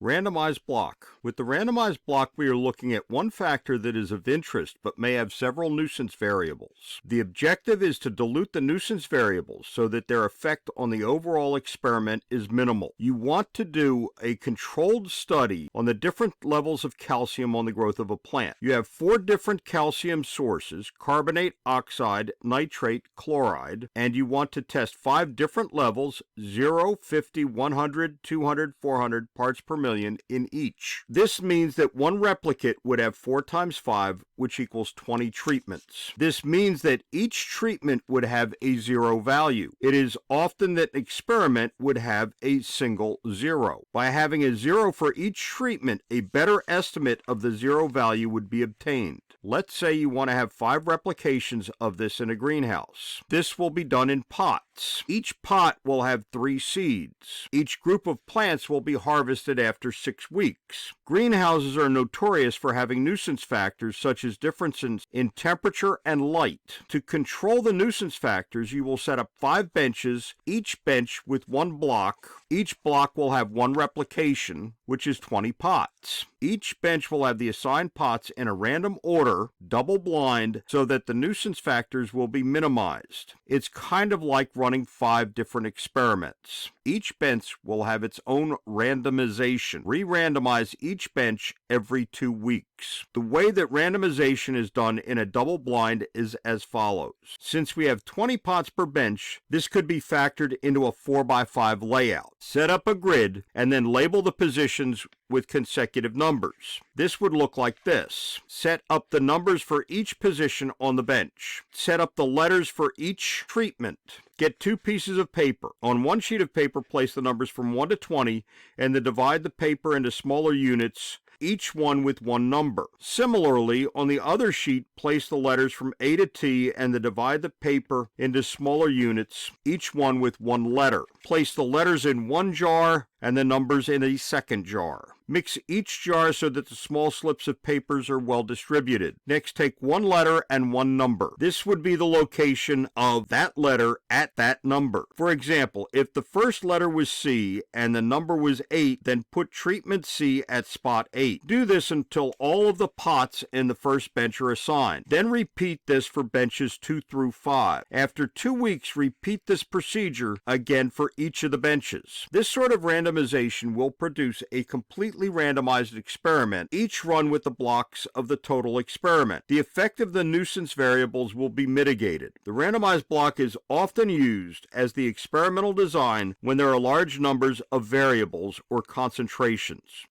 Randomized block. With the randomized block, we are looking at one factor that is of interest but may have several nuisance variables. The objective is to dilute the nuisance variables so that their effect on the overall experiment is minimal. You want to do a controlled study on the different levels of calcium on the growth of a plant. You have 4 different calcium sources: carbonate, oxide, nitrate, chloride, and you want to test 5 different levels: 0, 50, 100, 200, 400 parts per million in each. This means that one replicate would have 4 times 5, which equals 20 treatments. This means that each treatment would have a 0 value. It is often that an experiment would have a single 0. By having a 0 for each treatment, a better estimate of the 0 value would be obtained. Let's say you want to have 5 replications of this in a greenhouse. This will be done in pots. Each pot will have 3 seeds. Each group of plants will be harvested after 6 weeks. Greenhouses are notorious for having nuisance factors such as differences in temperature and light. To control the nuisance factors, you will set up 5 benches, each bench with 1 block. Each block will have 1 replication, which is 20 pots. Each bench will have the assigned pots in a random order, double blind, so that the nuisance factors will be minimized. It's kind of like running 5 different experiments. Each bench will have its own randomization. Re-randomize each bench every 2 weeks. The way that randomization is done in a double blind is as follows. Since we have 20 pots per bench, this could be factored into a 4x5 layout. Set up a grid and then label the positions with consecutive numbers. This would look like this. Set up the numbers for each position on the bench. Set up the letters for each treatment. Get 2 pieces of paper. On one sheet of paper, place the numbers from 1 to 20 and then divide the paper into smaller units, each one with 1 number. Similarly, on the other sheet, place the letters from A to T and then divide the paper into smaller units, each one with 1 letter. Place the letters in one jar and the numbers in a second jar. Mix each jar so that the small slips of papers are well distributed. Next, take 1 letter and 1 number. This would be the location of that letter at that number. For example, if the first letter was C and the number was 8, then put treatment C at spot 8. Do this until all of the pots in the first bench are assigned. Then repeat this for benches 2 through 5. After 2 weeks, repeat this procedure again for each of the benches. This sort of randomization will produce a completely randomized experiment, each run with the blocks of the total experiment. The effect of the nuisance variables will be mitigated. The randomized block is often used as the experimental design when there are large numbers of variables or concentrations.